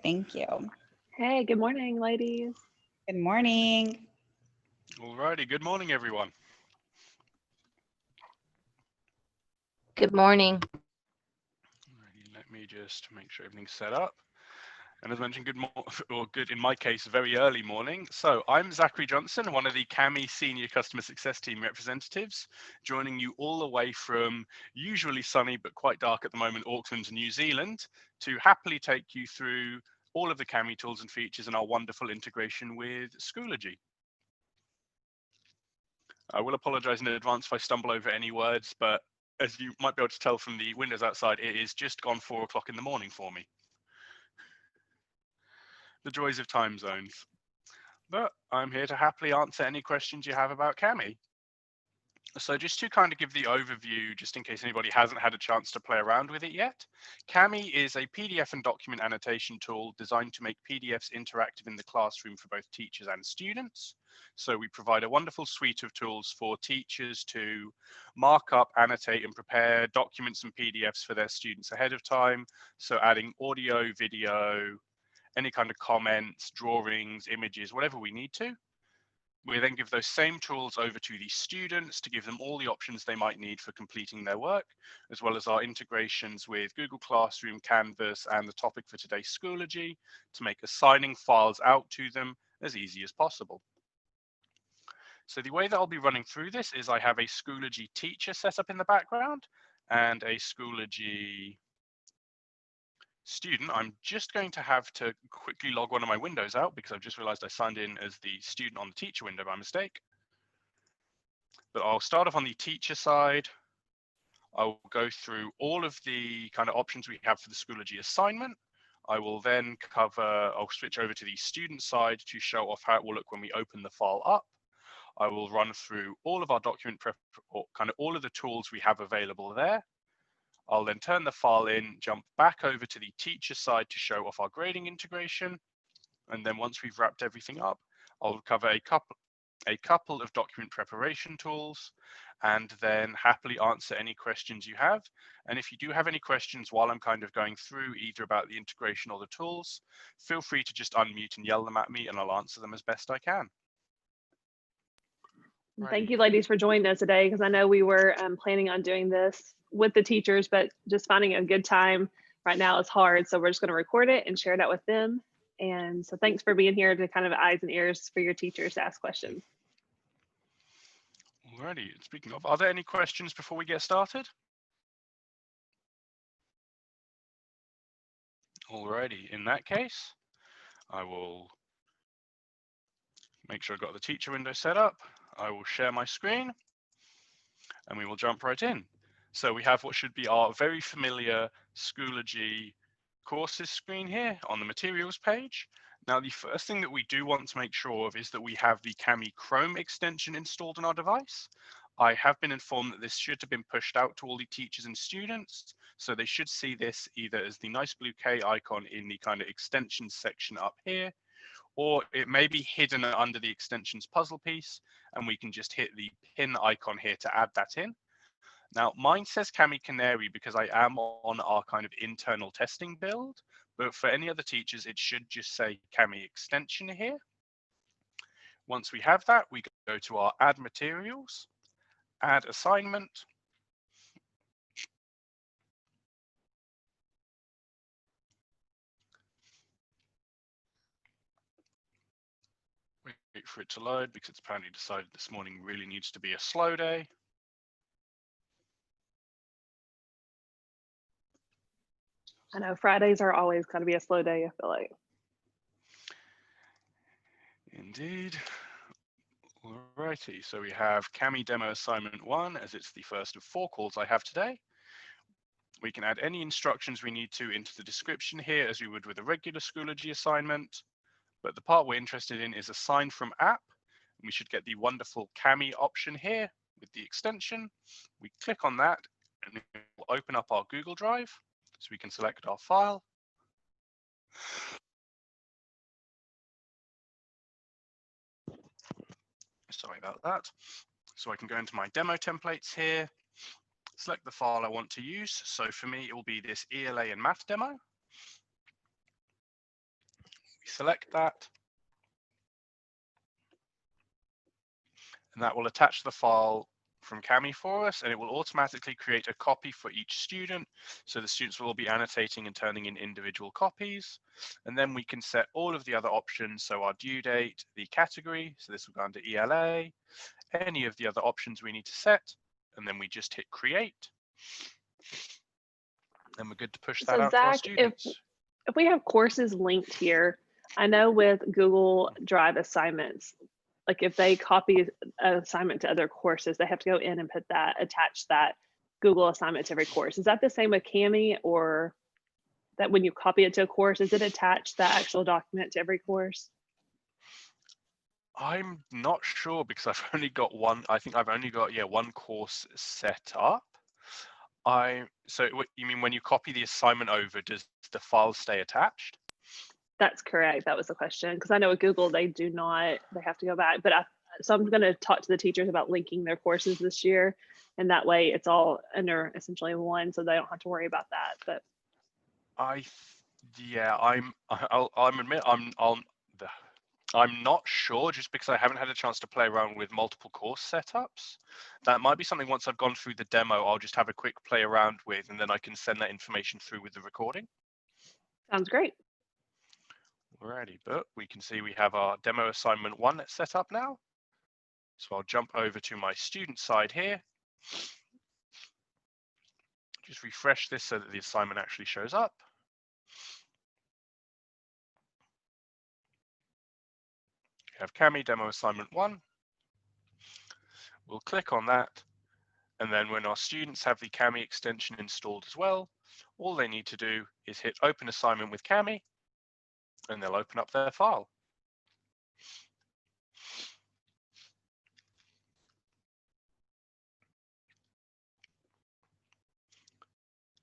Thank you. Hey, good morning, ladies. Good morning. Alrighty, good morning, everyone. Good morning. Alrighty, let me just make sure everything's set up. And as mentioned, good in my case, very early morning. So I'm Zachary Johnson, one of the CAMI Senior Customer Success Team representatives, joining you all the way from usually sunny but quite dark at the moment, Auckland, New Zealand, to happily take you through all of the CAMI tools and features and our wonderful integration with Schoology. I will apologize in advance if I stumble over any words, but as you might be able to tell from the windows outside, it is just gone 4 o'clock in the morning for me. The joys of time zones. But I'm here to happily answer any questions you have about CAMI. So just to kind of give the overview, just in case anybody hasn't had a chance to play around with it yet, CAMI is a PDF and document annotation tool designed to make PDFs interactive in the classroom for both teachers and students. So we provide a wonderful suite of tools for teachers to mark up, annotate, and prepare documents and PDFs for their students ahead of time. So adding audio, video, any kind of comments, drawings, images, whatever we need to. We then give those same tools over to the students to give them all the options they might need for completing their work, as well as our integrations with Google Classroom, Canvas, and the topic for today, Schoology, to make assigning files out to them as easy as possible. So the way that I'll be running through this is I have a Schoology teacher set up in the background and a Schoology student. I'm just going to have to quickly log one of my windows out because I've just realized I signed in as the student on the teacher window by mistake. But I'll start off on the teacher side. I'll go through all of the kind of options we have for the Schoology assignment. I will then I'll switch over to the student side to show off how it will look when we open the file up. I will run through all of our document prep, or kind of all of the tools we have available there. I'll then turn the file in, jump back over to the teacher side to show off our grading integration. And then once we've wrapped everything up, I'll cover a couple of document preparation tools and then happily answer any questions you have. And if you do have any questions while I'm kind of going through either about the integration or the tools, feel free to just unmute and yell them at me and I'll answer them as best I can. Thank you, ladies, for joining us today, because I know we were planning on doing this with the teachers, but just finding a good time right now is hard. So we're just going to record it and share it out with them. And so thanks for being here to kind of eyes and ears for your teachers to ask questions. Alrighty, speaking of, are there any questions before we get started? Alrighty, in that case, I will make sure I've got the teacher window set up. I will share my screen and we will jump right in. So we have what should be our very familiar Schoology courses screen here on the materials page. Now, the first thing that we do want to make sure of is that we have the CAMI Chrome extension installed on our device. I have been informed that this should have been pushed out to all the teachers and students. So they should see this either as the nice blue K icon in the kind of extensions section up here, or it may be hidden under the extensions puzzle piece, and we can just hit the pin icon here to add that in. Now, mine says CAMI Canary because I am on our kind of internal testing build, but for any other teachers, it should just say CAMI extension here. Once we have that, we go to our add materials, add assignment, wait for it to load because it's apparently decided this morning really needs to be a slow day. I know Fridays are always going to be a slow day, I feel like. Indeed. Alrighty, so we have CAMI demo assignment 1, as it's the first of 4 calls I have today. We can add any instructions we need to into the description here as we would with a regular Schoology assignment. But the part we're interested in is assign from app. And we should get the wonderful CAMI option here with the extension. We click on that and it will open up our Google Drive. So we can select our file. Sorry about that. So I can go into my demo templates here, select the file I want to use. So for me, it will be this ELA and math demo. select that. And that will attach the file from Kami for us, and it will automatically create a copy for each student. So the students will all be annotating and turning in individual copies. And then we can set all of the other options. So our due date, the category, so this will go under ELA, any of the other options we need to set, and then we just hit create. And we're good to push that So out to our Zach, students. if we have courses linked here, I know with Google Drive assignments, like if they copy an assignment to other courses, they have to go in and attach that Google assignment to every course. Is that the same with Kami, or that when you copy it to a course, is it attached that actual document to every course? I'm not sure because I've only got one. I think I've only got one course set up. So you mean when you copy the assignment over, does the file stay attached? That's correct. That was the question. Because I know with Google, they do not, they have to go back. But so I'm going to talk to the teachers about linking their courses this year. And that way it's all under essentially one, so they don't have to worry about that. But I'm not sure, just because I haven't had a chance to play around with multiple course setups. That might be something once I've gone through the demo, I'll just have a quick play around with, and then I can send that information through with the recording. sounds great. Alrighty, but we can see we have our demo assignment 1 set up now. So I'll jump over to my student side here. Just refresh this so that the assignment actually shows up. We have Kami demo assignment 1. We'll click on that. And then when our students have the Kami extension installed as well, all they need to do is hit open assignment with Kami, and they'll open up their file.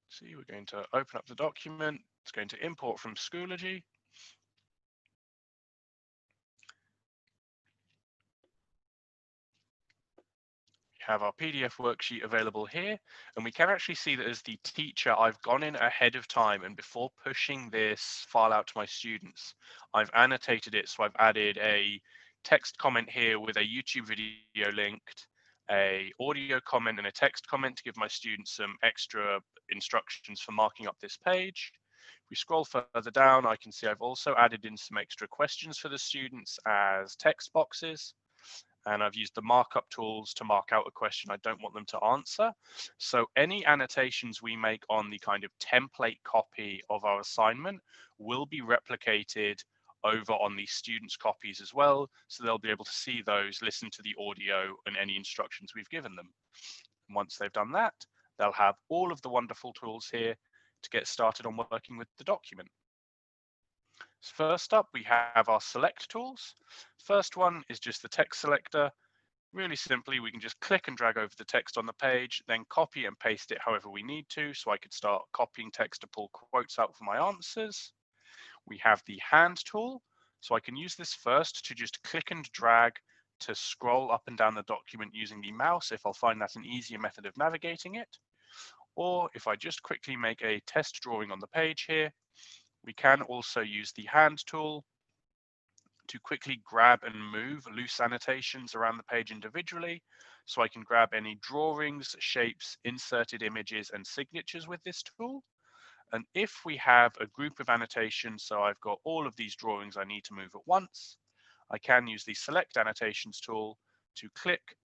See, we're going to open up the document. It's going to import from Schoology. Have our PDF worksheet available here, and we can actually see that as the teacher, I've gone in ahead of time, and before pushing this file out to my students, I've annotated it. So I've added a text comment here with a YouTube video linked, a audio comment and a text comment to give my students some extra instructions for marking up this page. If we scroll further down, I can see I've also added in some extra questions for the students as text boxes. And I've used the markup tools to mark out a question I don't want them to answer. So any annotations we make on the kind of template copy of our assignment will be replicated over on the students' copies as well. So they'll be able to see those, listen to the audio and any instructions we've given them. And once they've done that, they'll have all of the wonderful tools here to get started on working with the document. First up, we have our select tools. First one is just the text selector. Really simply, we can just click and drag over the text on the page, then copy and paste it however we need to. So I could start copying text to pull quotes out for my answers. We have the hand tool. So I can use this first to just click and drag to scroll up and down the document using the mouse if I'll find that an easier method of navigating it. Or if I just quickly make a test drawing on the page here, we can also use the hand tool to quickly grab and move loose annotations around the page individually. So I can grab any drawings, shapes, inserted images, and signatures with this tool. And if we have a group of annotations, so I've got all of these drawings I need to move at once, I can use the Select Annotations tool to click,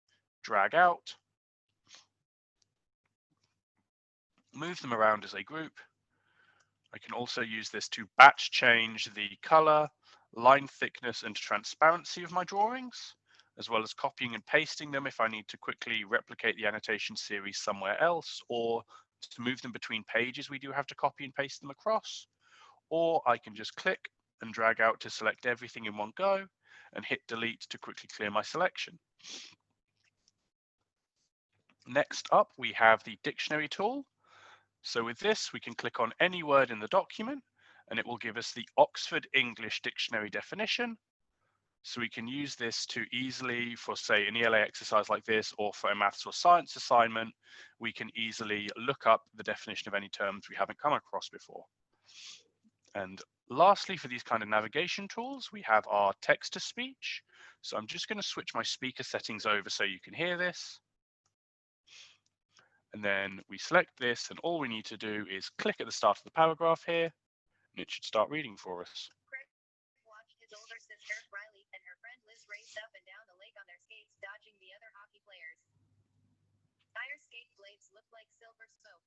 drag out, move them around as a group. I can also use this to batch change the color, line thickness, and transparency of my drawings, as well as copying and pasting them if I need to quickly replicate the annotation series somewhere else, or to move them between pages we do have to copy and paste them across. Or I can just click and drag out to select everything in one go and hit delete to quickly clear my selection. Next up, we have the dictionary tool. So with this, we can click on any word in the document and it will give us the Oxford English Dictionary definition. So we can use this to easily, for say an ELA exercise like this, or for a maths or science assignment, we can easily look up the definition of any terms we haven't come across before. And Lastly, for these kind of navigation tools, we have our text-to-speech. So I'm just going to switch my speaker settings over so you can hear this. And then we select this, and all we need to do is click at the start of the paragraph here, and it should start reading for us. Craig watched his older sister, Riley, and her friend Liz race up and down the lake on their skates, dodging the other hockey players. Tire skate blades looked like silver smoke.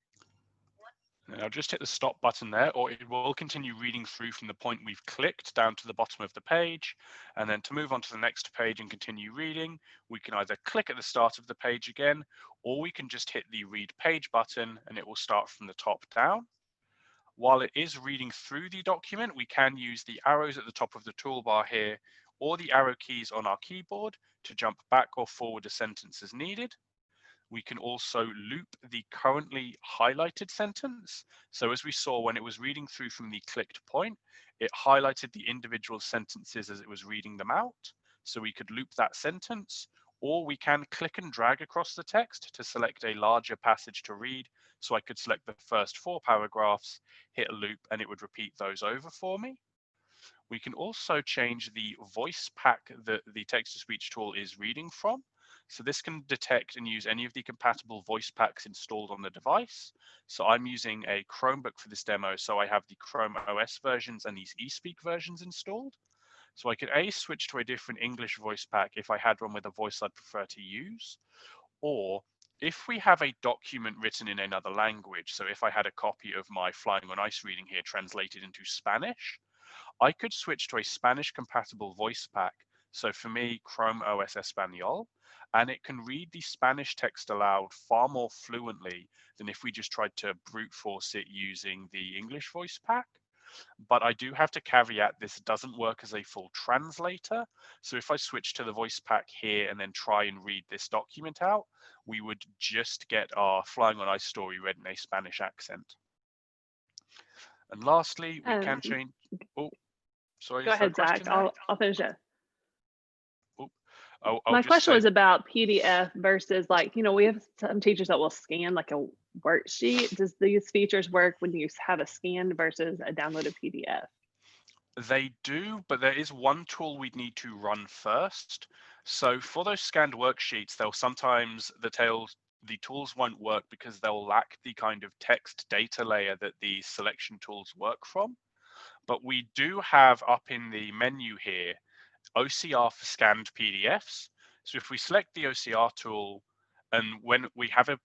And I'll just hit the stop button there, or it will continue reading through from the point we've clicked down to the bottom of the page. And then to move on to the next page and continue reading, we can either click at the start of the page again, or we can just hit the read page button and it will start from the top down. While it is reading through the document, we can use the arrows at the top of the toolbar here, or the arrow keys on our keyboard to jump back or forward a sentence as needed. We can also loop the currently highlighted sentence. So as we saw when it was reading through from the clicked point, it highlighted the individual sentences as it was reading them out. So we could loop that sentence, or we can click and drag across the text to select a larger passage to read. So I could select the first 4 paragraphs, hit a loop, and it would repeat those over for me. We can also change the voice pack that the text-to-speech tool is reading from. So this can detect and use any of the compatible voice packs installed on the device. So I'm using a Chromebook for this demo, so I have the Chrome OS versions and these eSpeak versions installed. So I could switch to a different English voice pack if I had one with a voice I'd prefer to use, or if we have a document written in another language, so if I had a copy of my Flying on Ice reading here translated into Spanish, I could switch to a Spanish compatible voice pack. So for me, Chrome OS Español, and it can read the Spanish text aloud far more fluently than if we just tried to brute force it using the English voice pack. But I do have to caveat this doesn't work as a full translator. So if I switch to the voice pack here and then try and read this document out, we would just get our Flying on Ice story read in a Spanish accent. And lastly, we can change. Oh, sorry. Go ahead, Zach. I'll finish it. My question was about PDF versus, like, we have some teachers that will scan like a worksheet. Does these features work when you have a scanned versus a downloaded PDF? They do, but there is one tool we'd need to run first. So for those scanned worksheets, they'll sometimes, the tools won't work because they'll lack the kind of text data layer that the selection tools work from. But we do have up in the menu here OCR for scanned PDFs. So if we select the OCR tool, and when we have a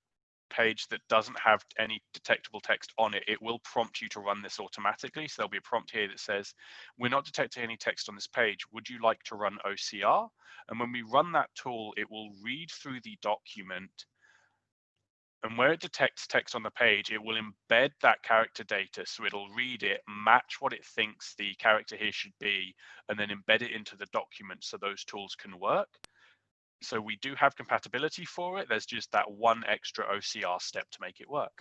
page that doesn't have any detectable text on it, it will prompt you to run this automatically. So there'll be a prompt here that says, we're not detecting any text on this page. Would you like to run OCR? And when we run that tool, it will read through the document. And where it detects text on the page, it will embed that character data. So it'll read it, match what it thinks the character here should be, and then embed it into the document so those tools can work. So we do have compatibility for it. There's just that one extra OCR step to make it work.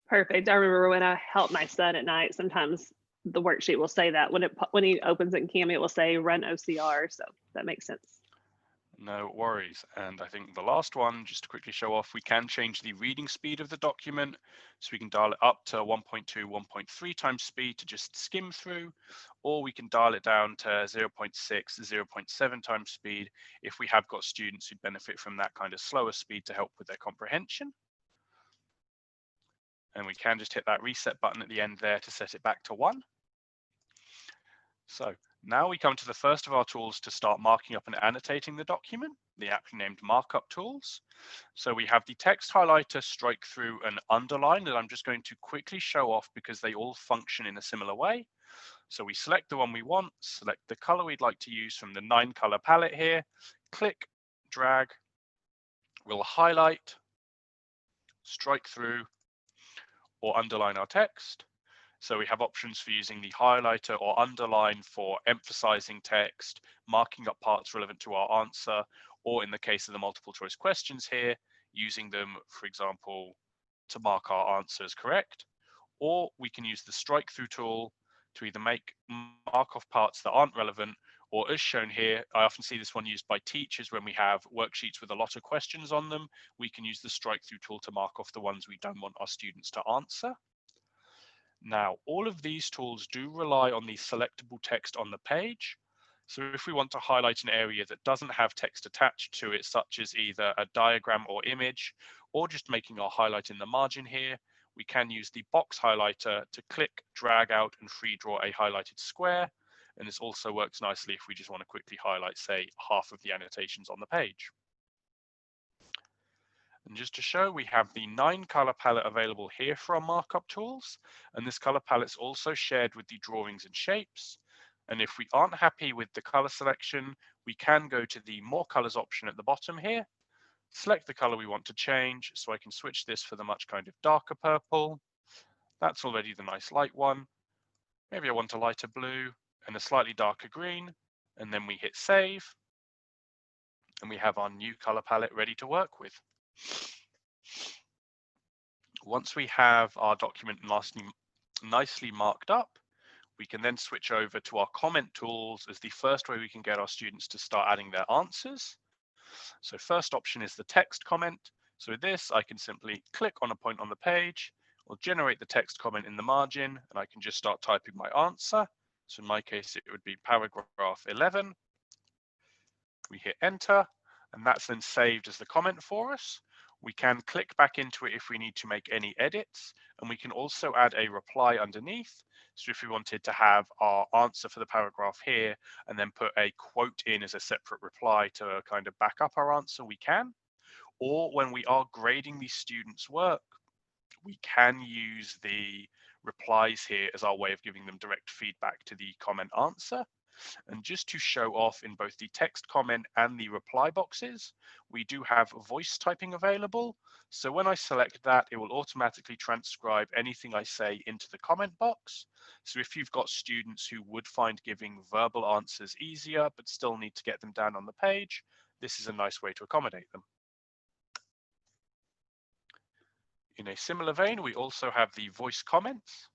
Perfect. I remember when I help my son at night, sometimes the worksheet will say that when he opens it in Cami, it will say run OCR. So that makes sense. No worries. And I think the last one, just to quickly show off, we can change the reading speed of the document. So we can dial it up to 1.2, 1.3 times speed to just skim through, or we can dial it down to 0.6, 0.7 times speed if we have got students who benefit from that kind of slower speed to help with their comprehension. And we can just hit that reset button at the end there to set it back to 1. So now we come to the first of our tools to start marking up and annotating the document, the aptly named markup tools. So we have the text highlighter, strike through, and underline that I'm just going to quickly show off because they all function in a similar way. So we select the one we want, select the color we'd like to use from the 9-color palette here, click, drag, we'll highlight, strike through, or underline our text. So we have options for using the highlighter or underline for emphasizing text, marking up parts relevant to our answer, or in the case of the multiple choice questions here, using them, for example, to mark our answers correct. Or we can use the strike through tool to either mark off parts that aren't relevant, or as shown here, I often see this one used by teachers when we have worksheets with a lot of questions on them. We can use the strike through tool to mark off the ones we don't want our students to answer. Now, all of these tools do rely on the selectable text on the page. So if we want to highlight an area that doesn't have text attached to it, such as either a diagram or image, or just making our highlight in the margin here, we can use the box highlighter to click, drag out, and free draw a highlighted square. And this also works nicely if we just want to quickly highlight, say, half of the annotations on the page. And just to show, we have the 9 color palette available here for our markup tools. And this color palette is also shared with the drawings and shapes. And if we aren't happy with the color selection, we can go to the more colors option at the bottom here, select the color we want to change. So I can switch this for the much kind of darker purple. That's already the nice light one. Maybe I want a lighter blue and a slightly darker green. And then we hit save. And we have our new color palette ready to work with. Once we have our document nicely marked up, we can then switch over to our comment tools as the first way we can get our students to start adding their answers. So first option is the text comment. So with this, I can simply click on a point on the page or generate the text comment in the margin, and I can just start typing my answer. So in my case, it would be paragraph 11. We hit enter, and that's then saved as the comment for us. We can click back into it if we need to make any edits, and we can also add a reply underneath. So if we wanted to have our answer for the paragraph here and then put a quote in as a separate reply to kind of back up our answer, we can. Or when we are grading the students' work, we can use the replies here as our way of giving them direct feedback to the comment answer. And just to show off, in both the text comment and the reply boxes, we do have voice typing available. So when I select that, it will automatically transcribe anything I say into the comment box. So if you've got students who would find giving verbal answers easier, but still need to get them down on the page, this is a nice way to accommodate them. In a similar vein, we also have the voice comments.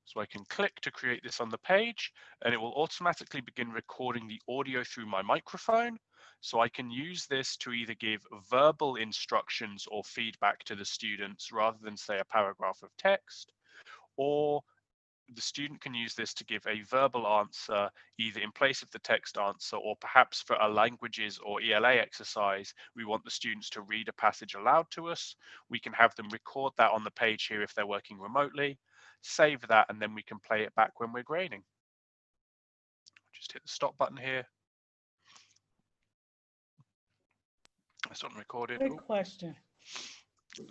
So I can click to create this on the page, and it will automatically begin recording the audio through my microphone. So I can use this to either give verbal instructions or feedback to the students rather than, say, a paragraph of text, or the student can use this to give a verbal answer either in place of the text answer, or perhaps for a languages or ELA exercise, we want the students to read a passage aloud to us. We can have them record that on the page here if they're working remotely, save that, and then we can play it back when we're grading. Just hit the stop button here. It's not recorded. Great question.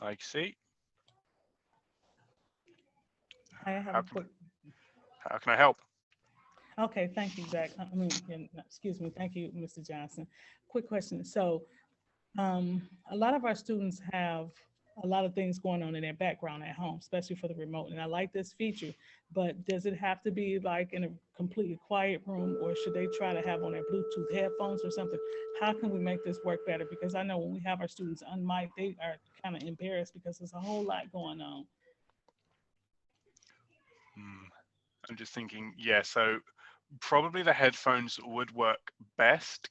I see. I have a quick. How can I help? Okay, thank you, Zach. Excuse me. Thank you, Mr. Johnson. Quick question. So, a lot of our students have a lot of things going on in their background at home, especially for the remote. And I like this feature, but does it have to be like in a completely quiet room, or should they try to have on their Bluetooth headphones or something? How can we make this work better? Because I know when we have our students unmiked, they are kind of embarrassed because there's a whole lot going on. I'm just thinking, yeah, so probably the headphones would work best.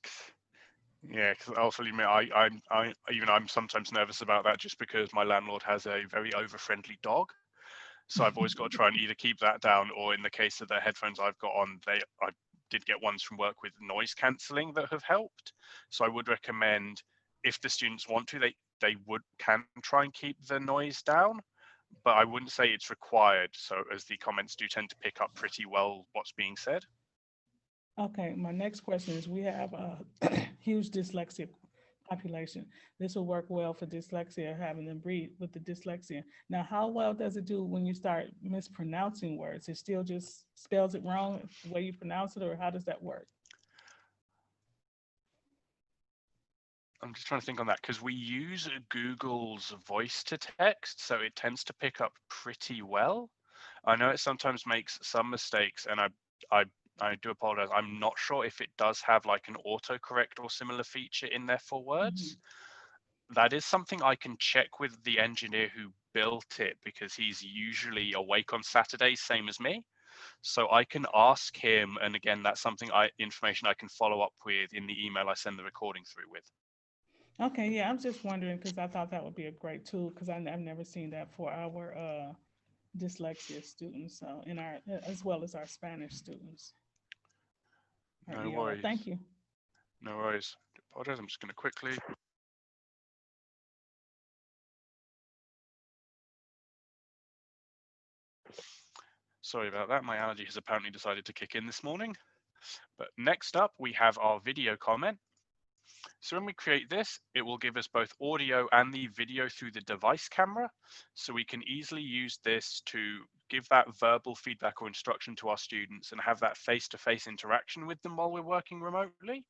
Yeah, because I'll fully admit, I'm sometimes nervous about that just because my landlord has a very over-friendly dog. So I've always got to try and either keep that down, or in the case of the headphones I've got on, I did get ones from work with noise cancelling that have helped. So I would recommend, if the students want to, they can try and keep the noise down, but I wouldn't say it's required. So as the comments do tend to pick up pretty well what's being said. Okay, my next question is, we have a huge dyslexia population. This will work well for dyslexia, having them breed with the dyslexia. Now, how well does it do when you start mispronouncing words? It still just spells it wrong the way you pronounce it, or how does that work? I'm just trying to think on that, because we use Google's voice to text, so it tends to pick up pretty well. I know it sometimes makes some mistakes, and I do apologize. I'm not sure if it does have like an autocorrect or similar feature in there for words. That is something I can check with the engineer who built it, because he's usually awake on Saturdays, same as me. So I can ask him, and again, that's something information I can follow up with in the email I send the recording through with. Okay, yeah, I'm just wondering because I thought that would be a great tool, because I've never seen that for our dyslexia students, so in our, as well as our Spanish students. All right, No Viola, worries. thank you. No worries. Apologize. I'm just going to quickly. Sorry about that. My allergy has apparently decided to kick in this morning. But next up, we have our video comment. So when we create this, it will give us both audio and the video through the device camera. So we can easily use this to give that verbal feedback or instruction to our students and have that face-to-face interaction with them while we're working remotely.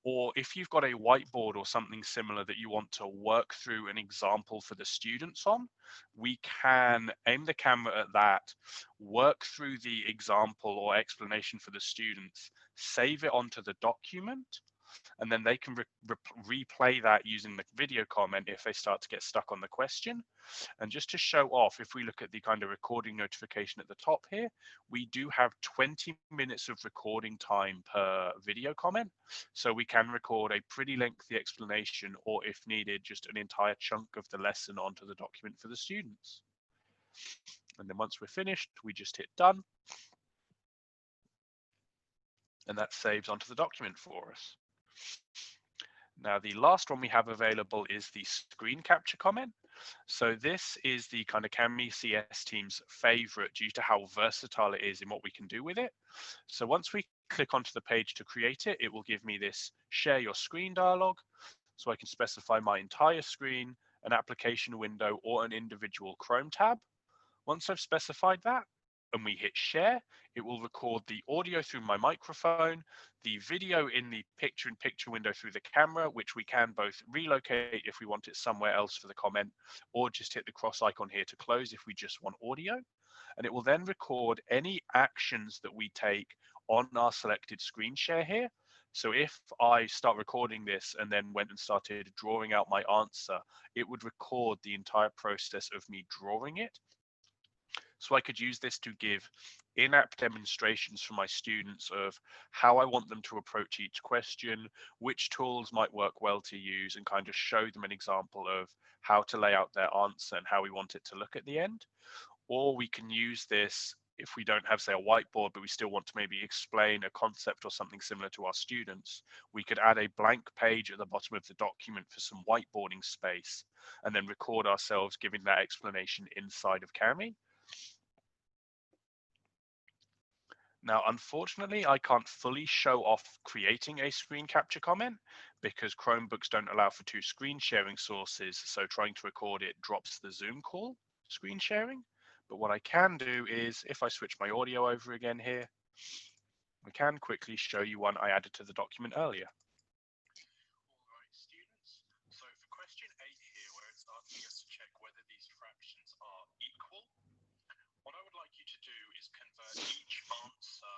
Or if you've got a whiteboard or something similar that you want to work through an example for the students on, we can aim the camera at that, work through the example or explanation for the students, save it onto the document, and then they can replay that using the video comment if they start to get stuck on the question. And just to show off, if we look at the kind of recording notification at the top here, we do have 20 minutes of recording time per video comment. So we can record a pretty lengthy explanation, or if needed, just an entire chunk of the lesson onto the document for the students. And then once we're finished, we just hit done. And that saves onto the document for us. Now, the last one we have available is the screen capture comment. So this is the kind of Cami CS team's favorite due to how versatile it is in what we can do with it. So once we click onto the page to create it, it will give me this share your screen dialog. So I can specify my entire screen, an application window, or an individual Chrome tab. Once I've specified that, and we hit share, it will record the audio through my microphone, the video in the picture-in-picture window through the camera, which we can both relocate if we want it somewhere else for the comment, or just hit the cross icon here to close if we just want audio. And it will then record any actions that we take on our selected screen share here. So if I start recording this and then went and started drawing out my answer, it would record the entire process of me drawing it. So I could use this to give in-app demonstrations for my students of how I want them to approach each question, which tools might work well to use, and kind of show them an example of how to lay out their answer and how we want it to look at the end. Or we can use this if we don't have, say, a whiteboard, but we still want to maybe explain a concept or something similar to our students. We could add a blank page at the bottom of the document for some whiteboarding space, and then record ourselves giving that explanation inside of Cami. Now, unfortunately, I can't fully show off creating a screen capture comment because Chromebooks don't allow for 2 screen sharing sources. So trying to record it drops the Zoom call screen sharing. But what I can do is if I switch my audio over again here, I can quickly show you one I added to the document earlier. All right, students. So for question 8 here, where it's asking us to check whether these fractions are equal, what I would like you to do is convert each answer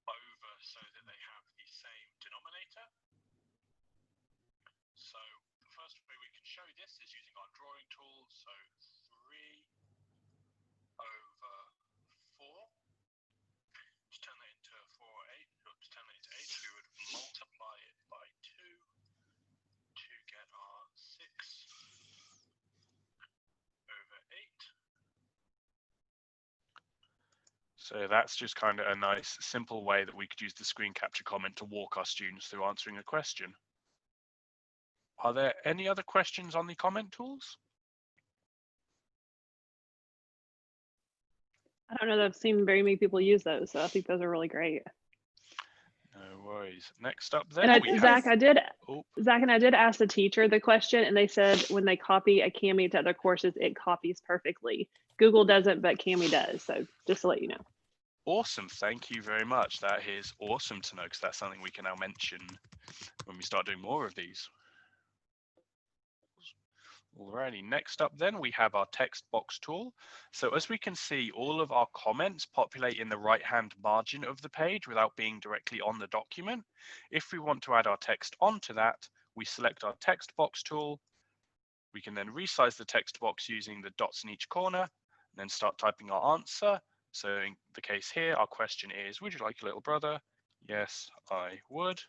over so that they have the same denominator. So the first way we can show this is using our drawing tool. So 3 over 4. To turn that into 4 or 8, to turn that into 8, we would multiply it by 2 to get our 6 over 8. So that's just kind of a nice, simple way that we could use the screen capture comment to walk our students through answering a question. Are there any other questions on the comment tools? I don't know that I've seen very many people use those, so I think those are really great. No worries. Next up then, And we Zach, have... Zach and I did ask the teacher the question, and they said when they copy a Cami to other courses, it copies perfectly. Google doesn't, but Cami does. So just to let you know. Awesome. Thank you very much. That is awesome to know because that's something we can now mention when we start doing more of these. Alrighty, next up then we have our text box tool. So as we can see, all of our comments populate in the right-hand margin of the page without being directly on the document. If we want to add our text onto that, we select our text box tool. We can then resize the text box using the dots in each corner and then start typing our answer. So in the case here, our question is, would you like a little brother? Yes, I would.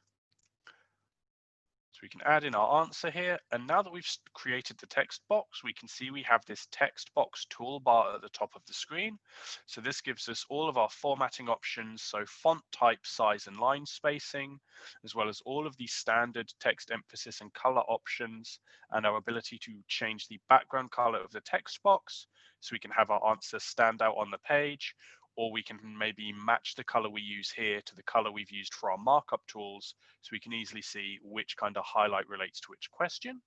So we can add in our answer here. And now that we've created the text box, we can see we have this text box toolbar at the top of the screen. So this gives us all of our formatting options. So font type, size and line spacing, as well as all of the standard text emphasis and color options, and our ability to change the background color of the text box. So we can have our answer stand out on the page, or we can maybe match the color we use here to the color we've used for our markup tools, so we can easily see which kind of highlight relates to which question.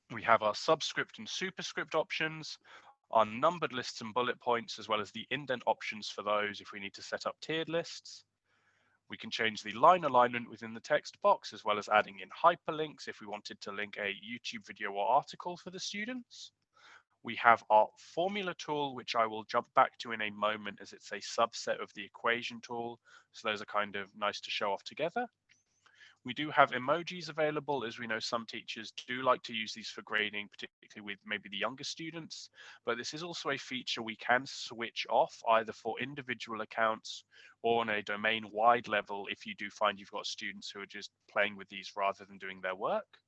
We have our subscript and superscript options, our numbered lists and bullet points, as well as the indent options for those if we need to set up tiered lists. We can change the line alignment within the text box, as well as adding in hyperlinks if we wanted to link a YouTube video or article for the students. We have our formula tool, which I will jump back to in a moment as it's a subset of the equation tool. So those are kind of nice to show off together. We do have emojis available, as we know some teachers do like to use these for grading, particularly with maybe the younger students. But this is also a feature we can switch off either for individual accounts or on a domain-wide level if you do find you've got students who are just playing with these rather than doing their work.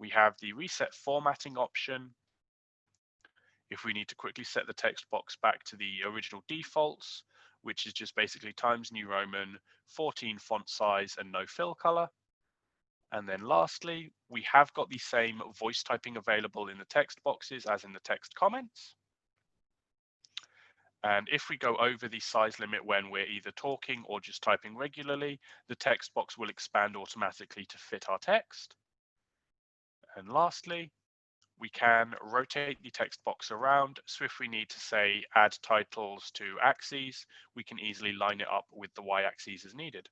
We have the reset formatting option. If we need to quickly set the text box back to the original defaults, which is just basically Times New Roman, 14 font size and no fill color. And then lastly, we have got the same voice typing available in the text boxes as in the text comments. And if we go over the size limit when we're either talking or just typing regularly, the text box will expand automatically to fit our text. And lastly, we can rotate the text box around. So if we need to say add titles to axes, we can easily line it up with the y-axis as needed.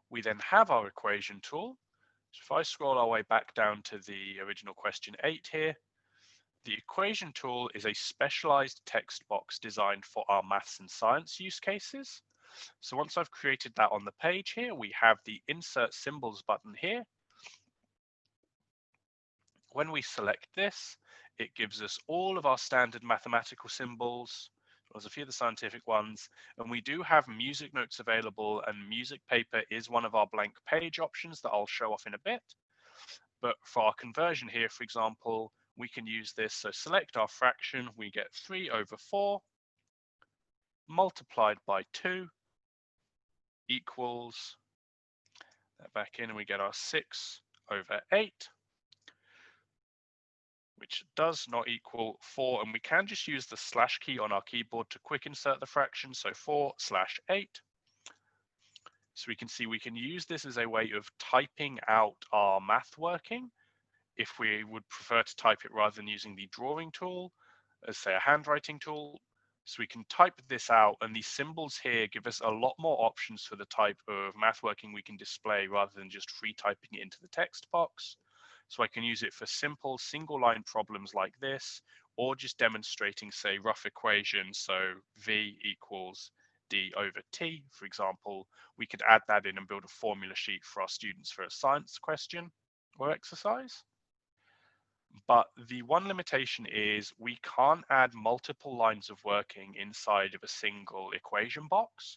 We then have our equation tool. So if I scroll our way back down to the original question 8 here, the equation tool is a specialized text box designed for our maths and science use cases. So once I've created that on the page here, we have the insert symbols button here. When we select this, it gives us all of our standard mathematical symbols. There's a few of the scientific ones, and we do have music notes available, and music paper is one of our blank page options that I'll show off in a bit. But for our conversion here, for example, we can use this. So select our fraction, we get 3/4 multiplied by 2 equals, that back in, and we get our 6/8. Which does not equal 4, and we can just use the slash key on our keyboard to quick insert the fraction, so 4/8. So we can see we can use this as a way of typing out our math working if we would prefer to type it rather than using the drawing tool as, say, a handwriting tool. So we can type this out, and these symbols here give us a lot more options for the type of math working we can display rather than just free typing it into the text box. So I can use it for simple single line problems like this, or just demonstrating, say, rough equations. So V equals d/t, for example. We could add that in and build a formula sheet for our students for a science question or exercise. But the one limitation is we can't add multiple lines of working inside of a single equation box.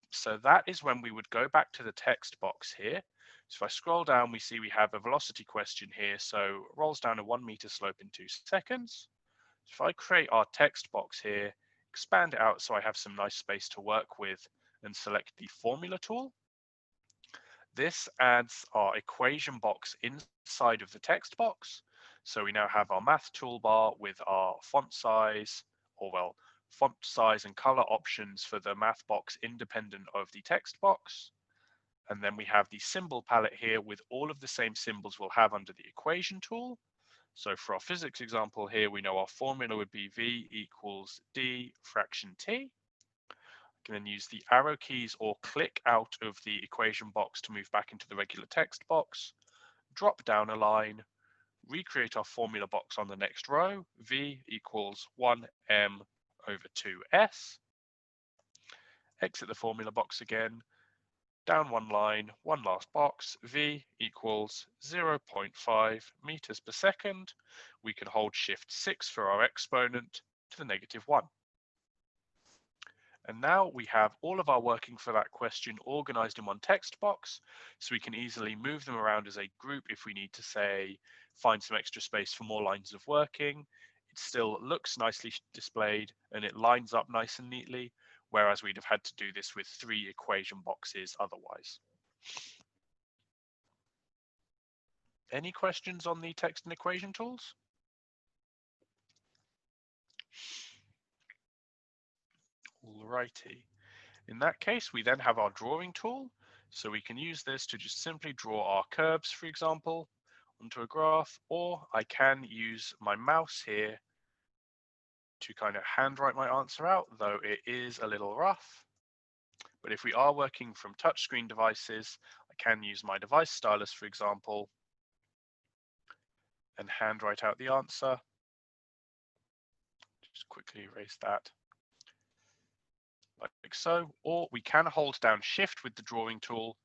So that is when we would go back to the text box here. So if I scroll down, we see we have a velocity question here. So it rolls down a 1 meter slope in 2 seconds. So if I create our text box here, expand it out so I have some nice space to work with, and select the formula tool, this adds our equation box inside of the text box. So we now have our math toolbar with our font size, or well, font size and color options for the math box independent of the text box. And then we have the symbol palette here with all of the same symbols we'll have under the equation tool. So for our physics example here, we know our formula would be V equals d fraction t. I can then use the arrow keys or click out of the equation box to move back into the regular text box, drop down a line, recreate our formula box on the next row, V equals 1m/2s. Exit the formula box again, down one line, one last box, V equals 0.5 meters per second. We can hold Shift 6 for our exponent to the -1. And now we have all of our working for that question organized in one text box, so we can easily move them around as a group if we need to, say, find some extra space for more lines of working. It still looks nicely displayed and it lines up nice and neatly, whereas we'd have had to do this with 3 equation boxes otherwise. Any questions on the text and equation tools? Alrighty. In that case, we then have our drawing tool. So we can use this to just simply draw our curves, for example, onto a graph, or I can use my mouse here to kind of handwrite my answer out, though it is a little rough. But if we are working from touchscreen devices, I can use my device stylus, for example, and handwrite out the answer. Just quickly erase that. Like so, or we can hold down Shift with the drawing tool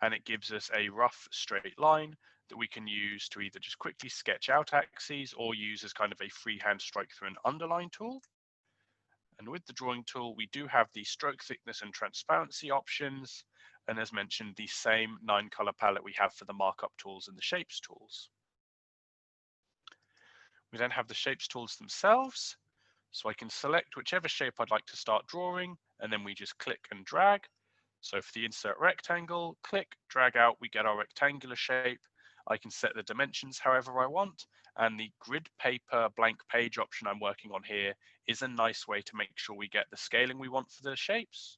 and it gives us a rough straight line that we can use to either just quickly sketch out axes or use as kind of a freehand strike through an underline tool. And with the drawing tool, we do have the stroke thickness and transparency options. And as mentioned, the same 9-color palette we have for the markup tools and the shapes tools. We then have the shapes tools themselves. So I can select whichever shape I'd like to start drawing, and then we just click and drag. So for the insert rectangle, click, drag out, we get our rectangular shape. I can set the dimensions however I want, and the grid paper blank page option I'm working on here is a nice way to make sure we get the scaling we want for the shapes.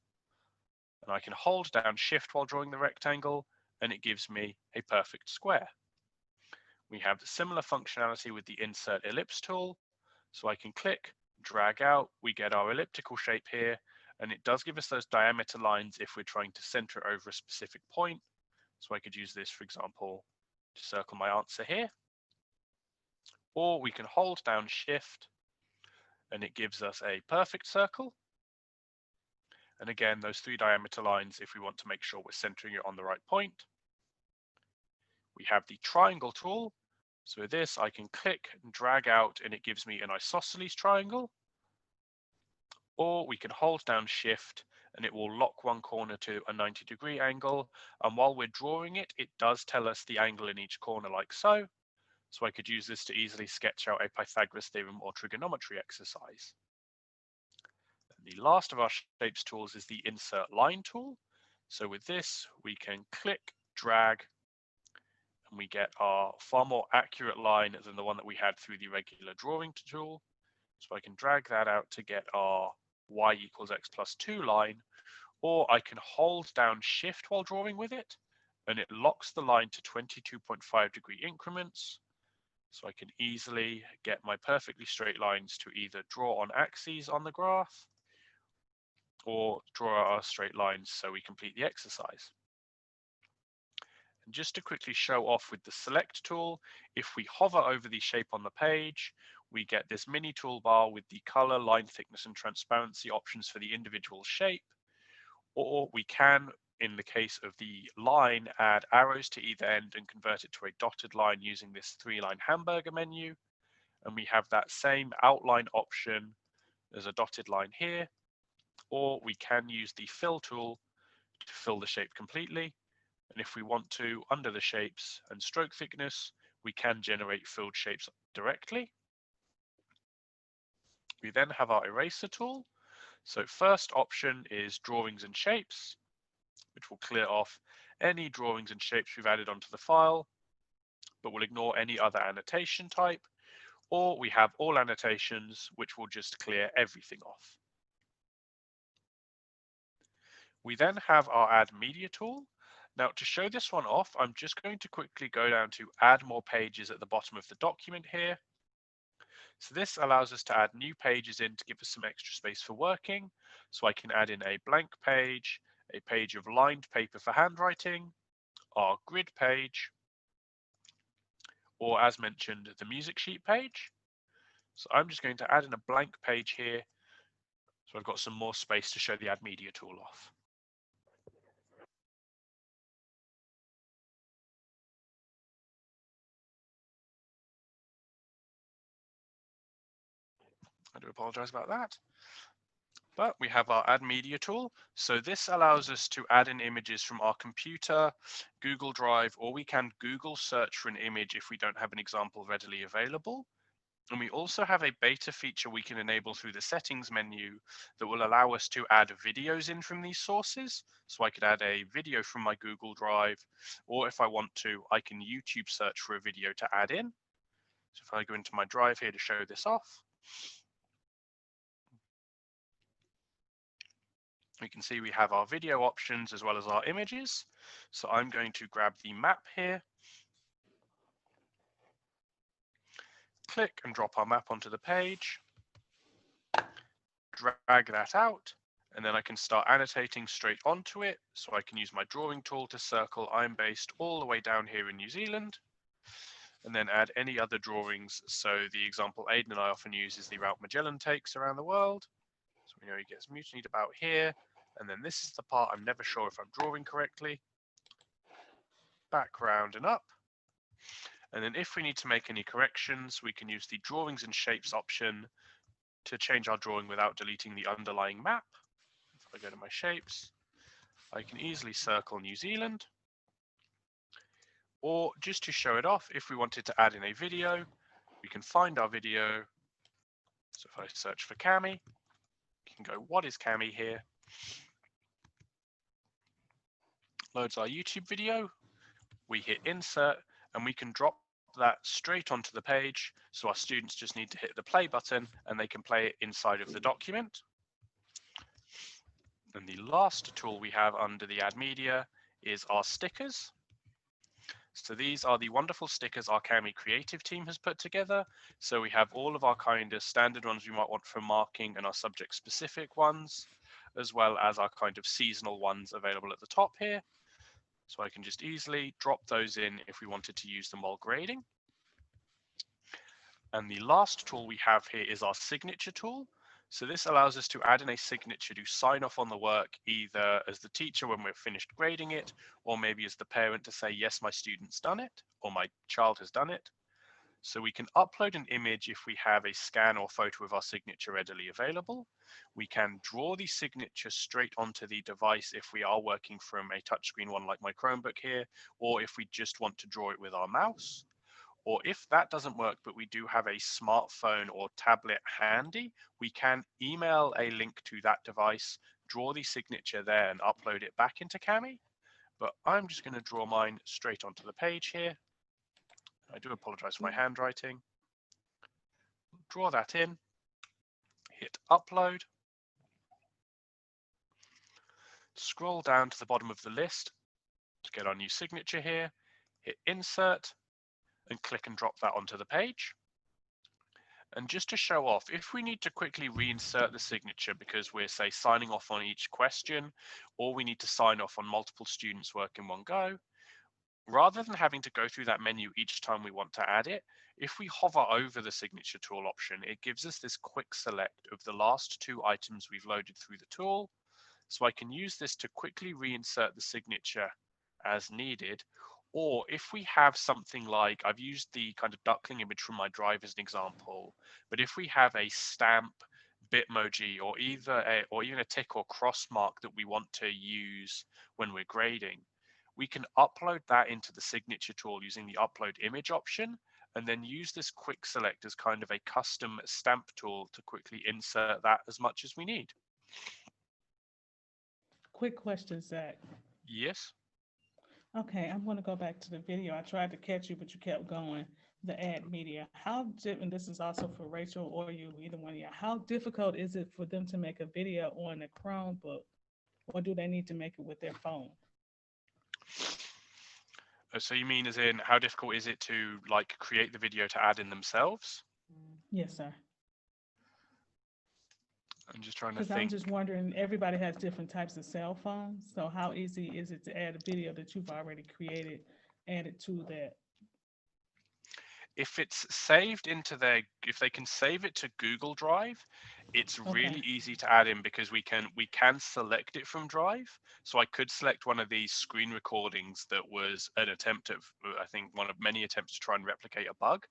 And I can hold down Shift while drawing the rectangle, and it gives me a perfect square. We have similar functionality with the insert ellipse tool. So I can click, drag out, we get our elliptical shape here, and it does give us those diameter lines if we're trying to center it over a specific point. So I could use this, for example, to circle my answer here. Or we can hold down Shift, and it gives us a perfect circle. And again, those 3 diameter lines if we want to make sure we're centering it on the right point. We have the triangle tool. So with this, I can click and drag out, and it gives me an isosceles triangle. Or we can hold down Shift and it will lock one corner to a 90-degree angle. And while we're drawing it, it does tell us the angle in each corner like so. So I could use this to easily sketch out a Pythagoras theorem or trigonometry exercise. And the last of our shapes tools is the insert line tool. So with this, we can click, drag, and we get our far more accurate line than the one that we had through the regular drawing tool. So I can drag that out to get our y equals x plus 2 line, or I can hold down Shift while drawing with it, and it locks the line to 22.5-degree increments. So I can easily get my perfectly straight lines to either draw on axes on the graph, or draw our straight lines so we complete the exercise. And just to quickly show off with the Select tool, if we hover over the shape on the page, we get this mini toolbar with the color, line thickness, and transparency options for the individual shape. Or we can, in the case of the line, add arrows to either end and convert it to a dotted line using this 3-line hamburger menu. And we have that same outline option as a dotted line here. Or we can use the fill tool to fill the shape completely. And if we want to, under the shapes and stroke thickness, we can generate filled shapes directly. We then have our eraser tool. So first option is drawings and shapes, which will clear off any drawings and shapes we've added onto the file, but will ignore any other annotation type. Or we have all annotations, which will just clear everything off. We then have our add media tool. Now to show this one off, I'm just going to quickly go down to add more pages at the bottom of the document here. So this allows us to add new pages in to give us some extra space for working. So I can add in a blank page, a page of lined paper for handwriting, our grid page, or as mentioned, the music sheet page. So I'm just going to add in a blank page here. So I've got some more space to show the add media tool off. I do apologize about that. But we have our Add Media tool. So this allows us to add in images from our computer, Google Drive, or we can Google search for an image if we don't have an example readily available. And we also have a beta feature we can enable through the settings menu that will allow us to add videos in from these sources. So I could add a video from my Google Drive, or if I want to, I can YouTube search for a video to add in. So if I go into my drive here to show this off, we can see we have our video options as well as our images. So I'm going to grab the map here, click and drop our map onto the page, drag that out, and then I can start annotating straight onto it. So I can use my drawing tool to circle I'm based all the way down here in New Zealand, and then add any other drawings. So the example Aidan and I often use is the route Magellan takes around the world. So we know he gets mutinied about here. And then this is the part I'm never sure if I'm drawing correctly. Background and up. And then if we need to make any corrections, we can use the drawings and shapes option to change our drawing without deleting the underlying map. If I go to my shapes, I can easily circle New Zealand. Or just to show it off, if we wanted to add in a video, we can find our video. So if I search for Cami, you can go, what is Cami here? Loads our YouTube video. We hit insert and we can drop that straight onto the page. So our students just need to hit the play button and they can play it inside of the document. And the last tool we have under the Add Media is our stickers. So these are the wonderful stickers our Cami creative team has put together. So we have all of our kind of standard ones we might want for marking and our subject specific ones, as well as our kind of seasonal ones available at the top here. So I can just easily drop those in if we wanted to use them while grading. And the last tool we have here is our signature tool. So this allows us to add in a signature to sign off on the work, either as the teacher when we're finished grading it, or maybe as the parent to say, yes, my student's done it, or my child has done it. So we can upload an image if we have a scan or photo of our signature readily available. We can draw the signature straight onto the device if we are working from a touchscreen one like my Chromebook here, or if we just want to draw it with our mouse. Or if that doesn't work, but we do have a smartphone or tablet handy, we can email a link to that device, draw the signature there and upload it back into Cami. But I'm just going to draw mine straight onto the page here. I do apologize for my handwriting. Draw that in, hit upload, scroll down to the bottom of the list to get our new signature here, hit insert, and click and drop that onto the page. And just to show off, if we need to quickly reinsert the signature because we're, say, signing off on each question, or we need to sign off on multiple students' work in one go, rather than having to go through that menu each time we want to add it, if we hover over the signature tool option, it gives us this quick select of the last two items we've loaded through the tool. So I can use this to quickly reinsert the signature as needed. Or if we have something like, I've used the kind of duckling image from my drive as an example, but if we have a stamp, Bitmoji, or even a tick or cross mark that we want to use when we're grading, we can upload that into the signature tool using the upload image option, and then use this quick select as kind of a custom stamp tool to quickly insert that as much as we need. Quick question, Zach. Yes. Okay, I'm going to go back to the video. I tried to catch you, but you kept going. The Add Media. And this is also for Rachel or you, either one of you. How difficult is it for them to make a video on a Chromebook, or do they need to make it with their phone? So you mean as in how difficult is it to like create the video to add in themselves? Yes, sir. I'm just trying to Because I'm think. just wondering, everybody has different types of cell phones. So how easy is it to add a video that you've already created, add it to that? If it's saved into if they can save it to Google Drive, it's really Okay. easy to add in because we can select it from Drive. So I could select one of these screen recordings that was an attempt at, I think, one of many attempts to try and replicate a bug.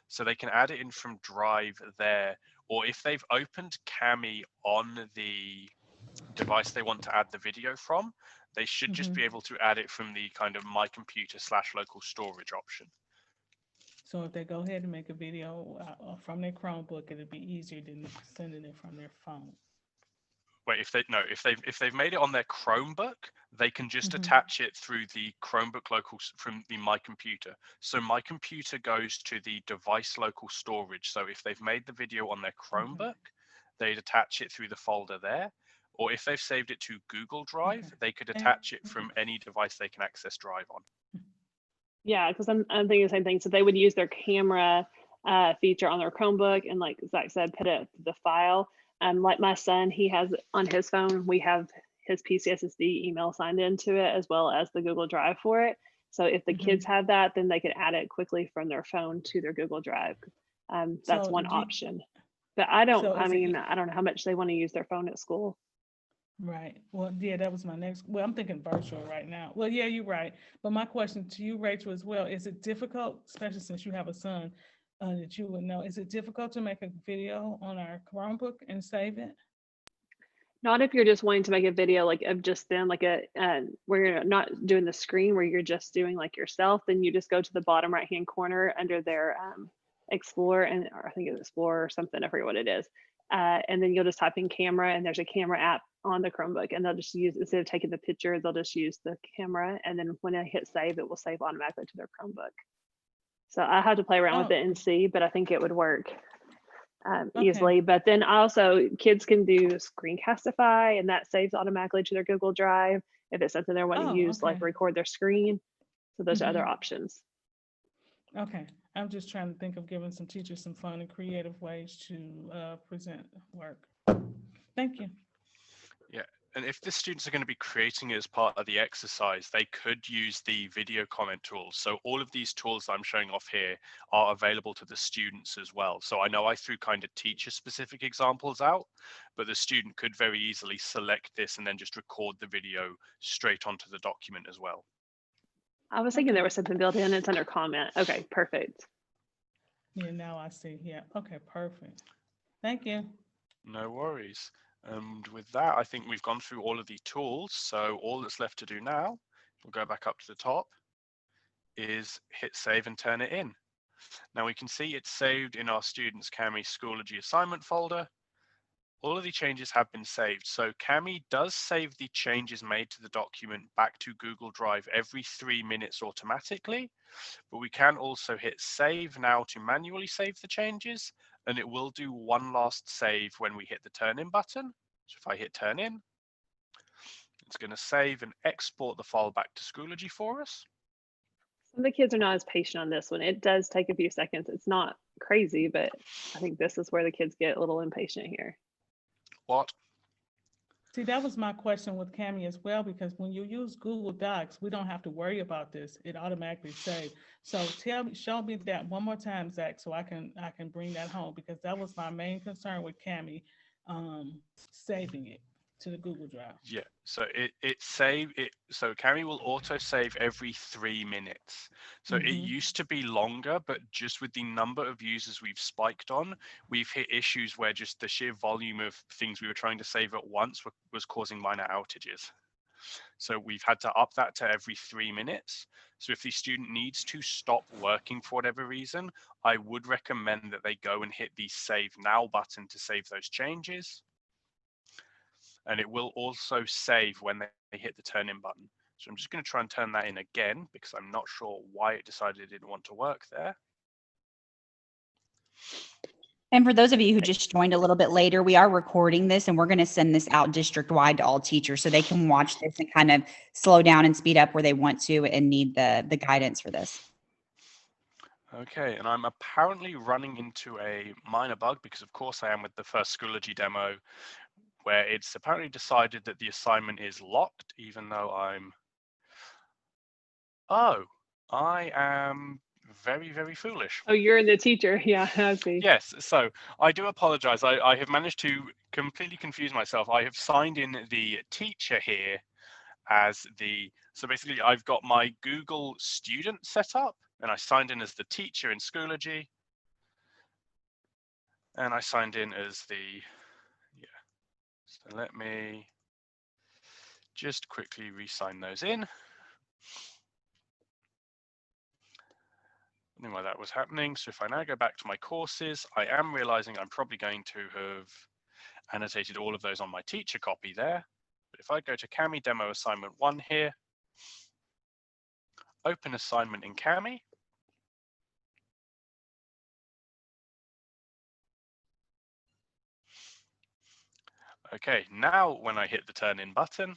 So they can add it in from Drive there, or if they've opened Kami on the device they want to add the video from, they should just be able to add it from the kind of my computer / local storage option. So if they go ahead and make a video from their Chromebook, it'd be easier than sending it from their phone. Wait, if they've made it on their Chromebook, they can just attach it through the Chromebook local from the My Computer. So My Computer goes to the device local storage. So if they've made the video on their Chromebook, they'd attach it through the folder there. Or if they've saved it to Google Drive, they could attach it from any device they can access Drive on. Yeah, because I'm thinking the same thing. So they would use their camera feature on their Chromebook, and like Zach said, put it the file. Like my son, he has on his phone, we have his PCSSD email signed into it as well as the Google Drive for it. So if the kids have that, then they could add it quickly from their phone to their Google Drive. That's one option. But I don't know how much they want to use their phone at school. Right. Well, yeah, that was my next. Well, I'm thinking virtual right now. Well, yeah, you're right. But my question to you, Rachel, as well, is it difficult, especially since you have a son, that you would know, is it difficult to make a video on our Chromebook and save it? Not if you're just wanting to make a video like of just them, like where you're not doing the screen, where you're just doing like yourself, then you just go to the bottom right hand corner under their Explore, or I think it's Explore or something, I forget what it is. And then you'll just type in camera, and there's a camera app on the Chromebook, and they'll just use, instead of taking the picture, they'll just use the camera, and then when I hit save, it will save automatically to their Chromebook. So I had to play around with it and see, but I think it would work easily. But then also kids can do Screencastify, and that saves automatically to their Google Drive if it's something they're wanting to use, like record their screen. So those are other options. Okay, I'm just trying to think of giving some teachers some fun and creative ways to present work. Thank you. Yeah, and if the students are going to be creating it as part of the exercise, they could use the video comment tools. So all of these tools I'm showing off here are available to the students as well. So I know I threw kind of teacher specific examples out, but the student could very easily select this and then just record the video straight onto the document as well. I was thinking there was something built in. It's under comment. Okay, perfect. Yeah, now I see. Yeah. Okay, perfect. Thank you. No worries. And with that, I think we've gone through all of the tools. So all that's left to do now, we'll go back up to the top, is hit save and turn it in. Now we can see it's saved in our students Kami Schoology assignment folder. All of the changes have been saved. So Kami does save the changes made to the document back to Google Drive every 3 minutes automatically, but we can also hit save now to manually save the changes, and it will do one last save when we hit the turn in button. So if I hit turn in, it's going to save and export the file back to Schoology for us. Some of the kids are not as patient on this one. It does take a few seconds. It's not crazy, but I think this is where the kids get a little impatient here. What? See, that was my question with Kami as well, because when you use Google Docs, we don't have to worry about this. It automatically saves. So show me that one more time, Zach, so I can bring that home, because that was my main concern with Kami, saving it to the Google Drive. Yeah, so so Kami will auto save every 3 minutes. So it used to be longer, but just with the number of users we've spiked on, we've hit issues where just the sheer volume of things we were trying to save at once was causing minor outages. So we've had to up that to every 3 minutes. So if the student needs to stop working for whatever reason, I would recommend that they go and hit the save now button to save those changes. And it will also save when they hit the turn in button. So I'm just going to try and turn that in again, because I'm not sure why it decided it didn't want to work there. And for those of you who just joined a little bit later, we are recording this and we're going to send this out district-wide to all teachers so they can watch this and kind of slow down and speed up where they want to and need the guidance for this. Okay, and I'm apparently running into a minor bug because of course I am with the first Schoology demo, where it's apparently decided that the assignment is locked, even though I am very, very foolish. Oh, you're the teacher. Yeah, I see. Yes, so I do apologize. I have managed to completely confuse myself. I have signed in the teacher here as so basically I've got my Google student set up and I signed in as the teacher in Schoology. And I signed in as the, yeah. So let me just quickly re-sign those in. I don't know why that was happening. So if I now go back to my courses, I am realizing I'm probably going to have annotated all of those on my teacher copy there. But if I go to Kami demo assignment 1 here, open assignment in Kami. Okay, now when I hit the turn in button,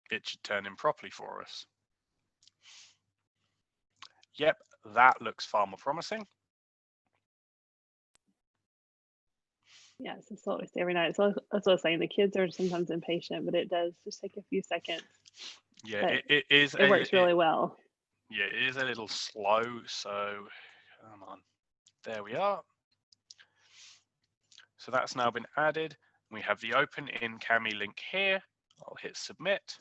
it should turn in properly for us. Yep, that looks far more promising. Yes, it's what we say every night. So that's what I was saying. The kids are sometimes impatient, but it does just take a few seconds. Yeah, But it works really well. Yeah, it is a little slow, so come on. There we are. So that's now been added. We have the open in Kami link here. I'll hit submit.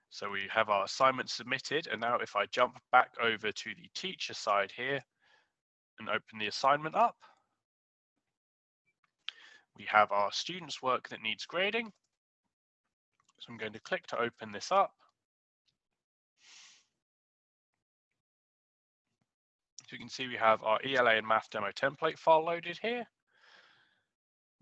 So we have our assignment submitted, and now if I jump back over to the teacher side here and open the assignment up, we have our students' work that needs grading. So I'm going to click to open this up. So you can see we have our ELA and math demo template file loaded here.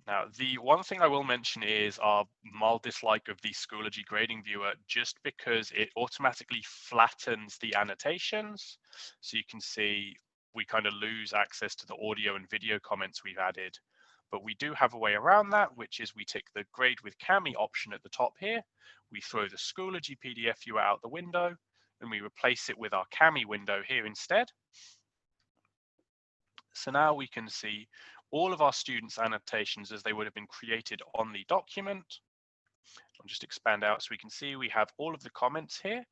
Now, the one thing I will mention is our mild dislike of the Schoology grading viewer, just because it automatically flattens the annotations. So you can see we kind of lose access to the audio and video comments we've added. But we do have a way around that, which is we tick the grade with Kami option at the top here. We throw the Schoology PDF viewer out the window, and we replace it with our Kami window here instead. So now we can see all of our students' annotations as they would have been created on the document. I'll just expand out so we can see we have all of the comments here.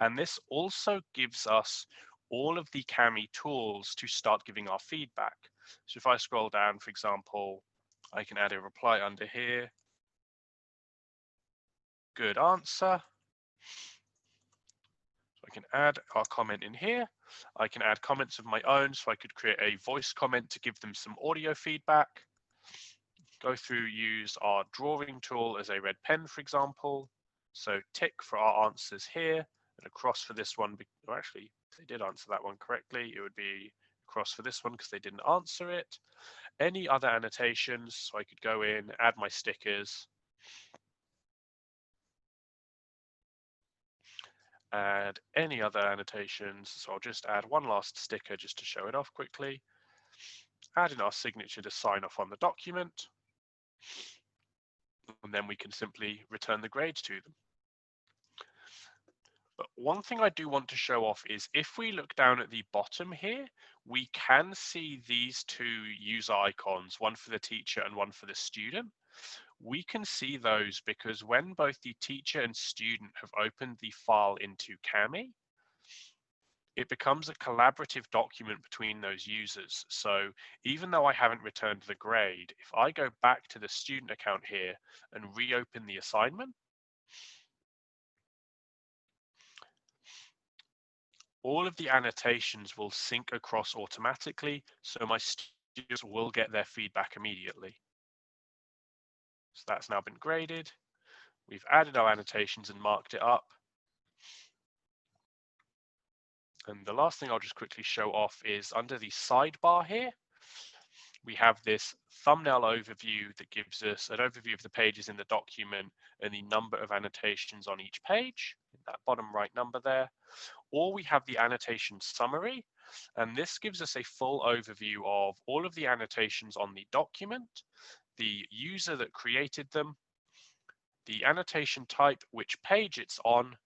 And this also gives us all of the Kami tools to start giving our feedback. So if I scroll down, for example, I can add a reply under here. Good answer. So I can add our comment in here. I can add comments of my own, so I could create a voice comment to give them some audio feedback. Go through, use our drawing tool as a red pen, for example. So tick for our answers here, and a cross for this one. Or actually, if they did answer that one correctly, it would be a cross for this one because they didn't answer it. Any other annotations, so I could go in, add my stickers, add any other annotations. So I'll just add one last sticker just to show it off quickly. Add in our signature to sign off on the document. And then we can simply return the grades to them. But one thing I do want to show off is if we look down at the bottom here, we can see these two user icons, one for the teacher and one for the student. We can see those because when both the teacher and student have opened the file into Kami, it becomes a collaborative document between those users. So even though I haven't returned the grade, if I go back to the student account here and reopen the assignment, all of the annotations will sync across automatically, so my students will get their feedback immediately. So that's now been graded. We've added our annotations and marked it up. And the last thing I'll just quickly show off is under the sidebar here, we have this thumbnail overview that gives us an overview of the pages in the document and the number of annotations on each page, that bottom right number there. Or we have the annotation summary, and this gives us a full overview of all of the annotations on the document, the user that created them, the annotation type, which page it's on,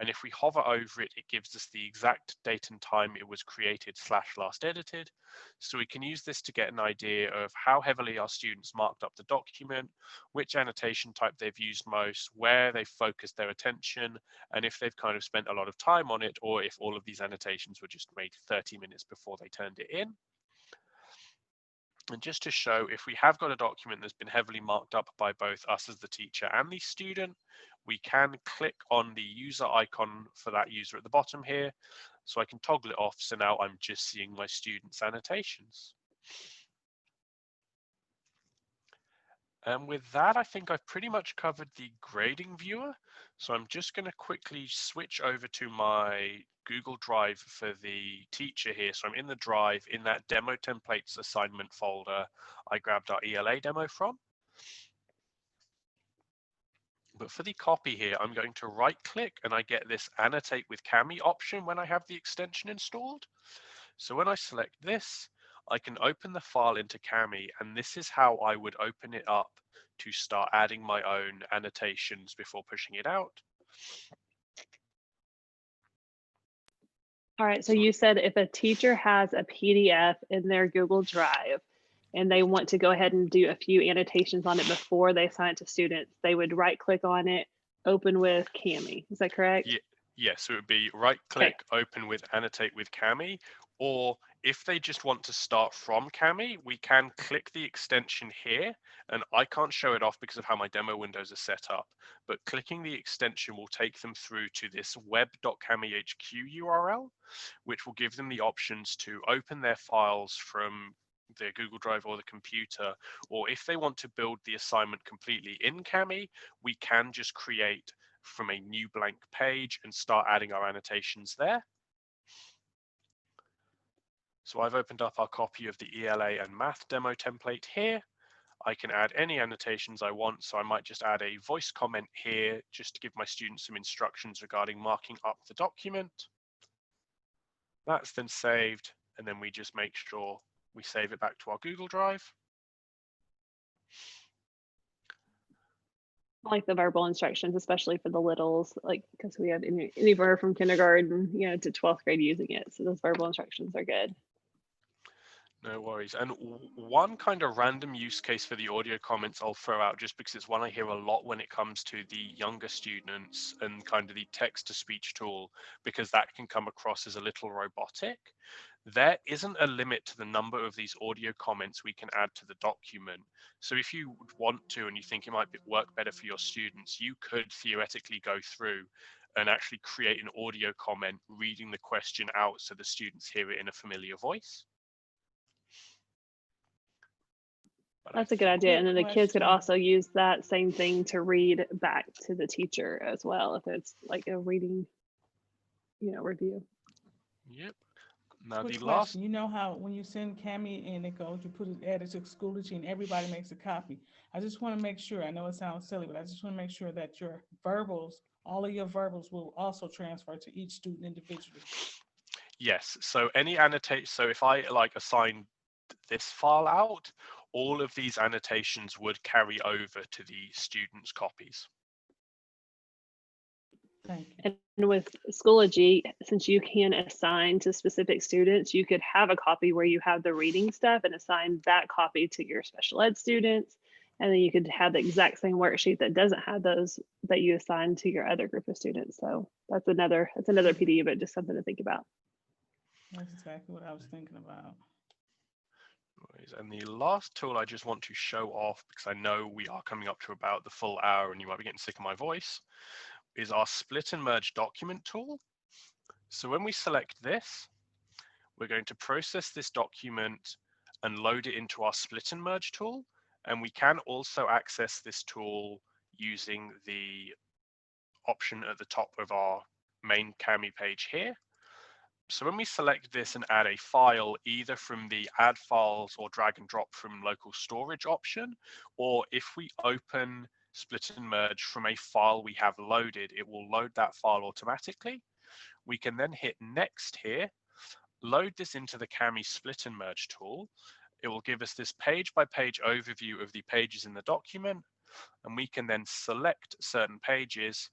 and if we hover over it, it gives us the exact date and time it was created / last edited. So we can use this to get an idea of how heavily our students marked up the document, which annotation type they've used most, where they've focused their attention, and if they've kind of spent a lot of time on it, or if all of these annotations were just made 30 minutes before they turned it in. And just to show, if we have got a document that's been heavily marked up by both us as the teacher and the student, we can click on the user icon for that user at the bottom here. So I can toggle it off. So now I'm just seeing my students' annotations. And with that, I think I've pretty much covered the grading viewer. So I'm just going to quickly switch over to my Google Drive for the teacher here. So I'm in the Drive, in that demo templates assignment folder I grabbed our ELA demo from. But for the copy here, I'm going to right click and I get this annotate with Kami option when I have the extension installed. So when I select this, I can open the file into Kami, and this is how I would open it up to start adding my own annotations before pushing it out. All right, so you said if a teacher has a PDF in their Google Drive and they want to go ahead and do a few annotations on it before they assign it to students, they would right click on it, open with Kami. Is that correct? Yeah, yes, so it would be right click, open with annotate with Kami, or if they just want to start from Kami, we can click the extension here, and I can't show it off because of how my demo windows are set up, but clicking the extension will take them through to this web.kamihq URL, which will give them the options to open their files from their Google Drive or the computer, or if they want to build the assignment completely in Kami, we can just create from a new blank page and start adding our annotations there. So I've opened up our copy of the ELA and math demo template here. I can add any annotations I want, so I might just add a voice comment here just to give my students some instructions regarding marking up the document. That's then saved, and then we just make sure we save it back to our Google Drive. I like the verbal instructions, especially for the littles, like because we have anywhere from kindergarten, to 12th grade using it. So those verbal instructions are good. No worries. And one kind of random use case for the audio comments I'll throw out, just because it's one I hear a lot when it comes to the younger students and kind of the text to speech tool, because that can come across as a little robotic. There isn't a limit to the number of these audio comments we can add to the document. So if you want to, and you think it might work better for your students, you could theoretically go through and actually create an audio comment reading the question out so the students hear it in a familiar voice. That's a good idea. And then the kids could question. also use that same thing to read back to the teacher as well, if it's like a reading, review. Yep. Now Quick the last, question. You know how when you send Kami and it goes, you put it added to Schoology and everybody makes a copy. I just want to make sure, I know it sounds silly, but I just want to make sure that your verbals, all of your verbals will also transfer to each student individually. yes. So any annotate, so if I assign this file out, all of these annotations would carry over to the students' copies. Thank you. And with Schoology, since you can assign to specific students, you could have a copy where you have the reading stuff and assign that copy to your special ed students. And then you could have the exact same worksheet that doesn't have those that you assign to your other group of students. So that's another PD, but just something to think about. That's exactly what I was thinking about. And the last tool I just want to show off, because I know we are coming up to about the full hour and you might be getting sick of my voice, is our split and merge document tool. So when we select this, we're going to process this document and load it into our split and merge tool. And we can also access this tool using the option at the top of our main Kami page here. So when we select this and add a file, either from the add files or drag and drop from local storage option, or if we open split and merge from a file we have loaded, it will load that file automatically. We can then hit next here, load this into the Kami split and merge tool. It will give us this page by page overview of the pages in the document, and we can then select certain pages,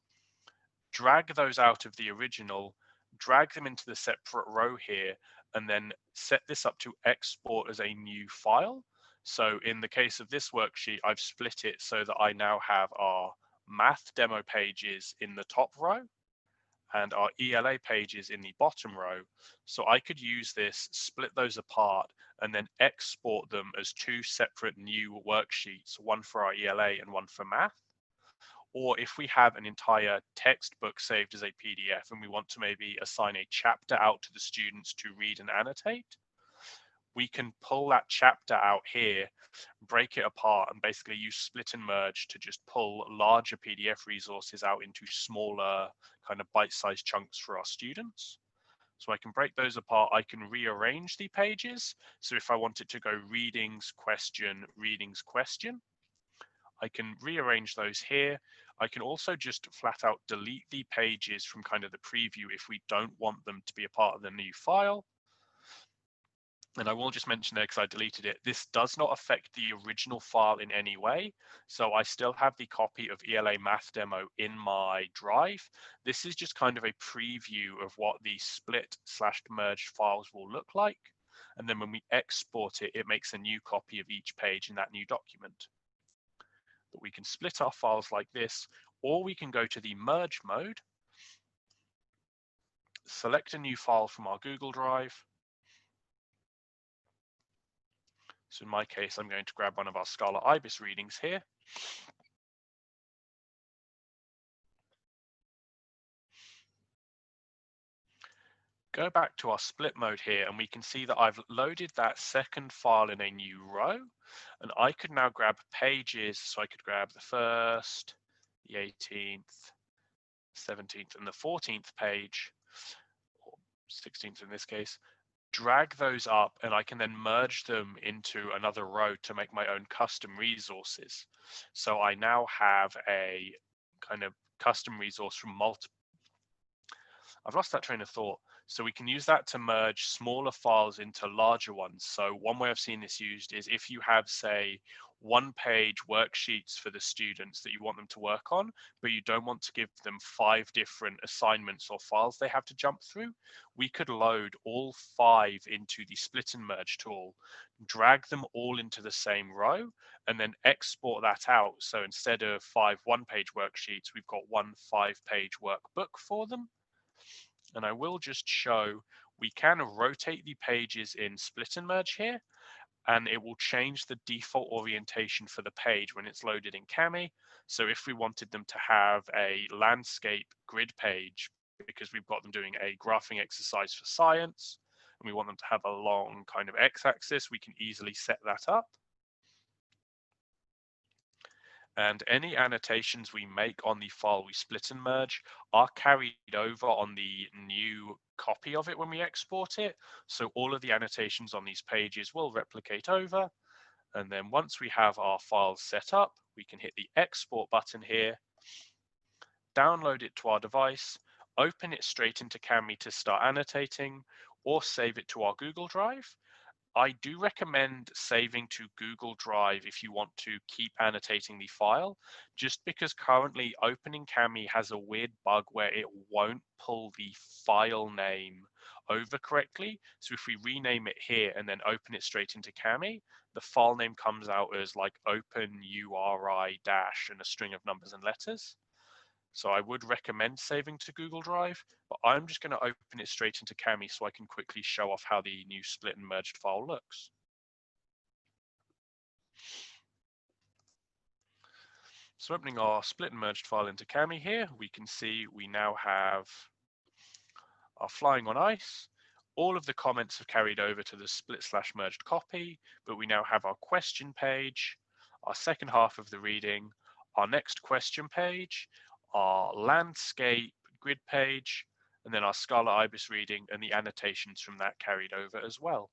drag those out of the original, drag them into the separate row here, and then set this up to export as a new file. So in the case of this worksheet, I've split it so that I now have our math demo pages in the top row and our ELA pages in the bottom row. So I could use this, split those apart, and then export them as two separate new worksheets, one for our ELA and one for math. or if we have an entire textbook saved as a PDF and we want to maybe assign a chapter out to the students to read and annotate, we can pull that chapter out here, break it apart, and basically use split and merge to just pull larger PDF resources out into smaller kind of bite-sized chunks for our students. So I can break those apart. I can rearrange the pages. So if I wanted to go readings, question, I can rearrange those here. I can also just flat out delete the pages from kind of the preview if we don't want them to be a part of the new file. And I will just mention there, because I deleted it, this does not affect the original file in any way. So I still have the copy of ELA Math Demo in my drive. This is just kind of a preview of what the split/merged files will look like. And then when we export it, it makes a new copy of each page in that new document. But we can split our files like this, or we can go to the merge mode, select a new file from our Google Drive. So in my case, I'm going to grab one of our Scala IBIS readings here. Go back to our split mode here, and we can see that I've loaded that second file in a new row. And I could now grab pages. So I could grab the 1st, the 18th, 17th, and the 14th page, or 16th in this case, drag those up, and I can then merge them into another row to make my own custom resources. So I now have a kind of custom resource from multiple. I've lost that train of thought. So we can use that to merge smaller files into larger ones. So one way I've seen this used is if you have, say, one-page worksheets for the students that you want them to work on, but you don't want to give them 5 different assignments or files they have to jump through, we could load all 5 into the split and merge tool, drag them all into the same row, and then export that out. So instead of 5 one-page worksheets, we've got 1 5-page workbook for them. And I will just show, we can rotate the pages in split and merge here, and it will change the default orientation for the page when it's loaded in Kami. So if we wanted them to have a landscape grid page, because we've got them doing a graphing exercise for science, and we want them to have a long kind of x-axis, we can easily set that up. And any annotations we make on the file we split and merge are carried over on the new copy of it when we export it. So all of the annotations on these pages will replicate over. And then once we have our files set up, we can hit the export button here, download it to our device, open it straight into Kami to start annotating, or save it to our Google Drive. I do recommend saving to Google Drive if you want to keep annotating the file, just because currently opening Kami has a weird bug where it won't pull the file name over correctly. So if we rename it here and then open it straight into Kami, the file name comes out as like open URI dash and a string of numbers and letters. So I would recommend saving to Google Drive, but I'm just going to open it straight into Kami so I can quickly show off how the new split and merged file looks. So opening our split and merged file into Kami here, we can see we now have our flying on ice. All of the comments have carried over to the split/merged copy, but we now have our question page, our second half of the reading, our next question page, our landscape grid page, and then our Scala IBIS reading and the annotations from that carried over as well.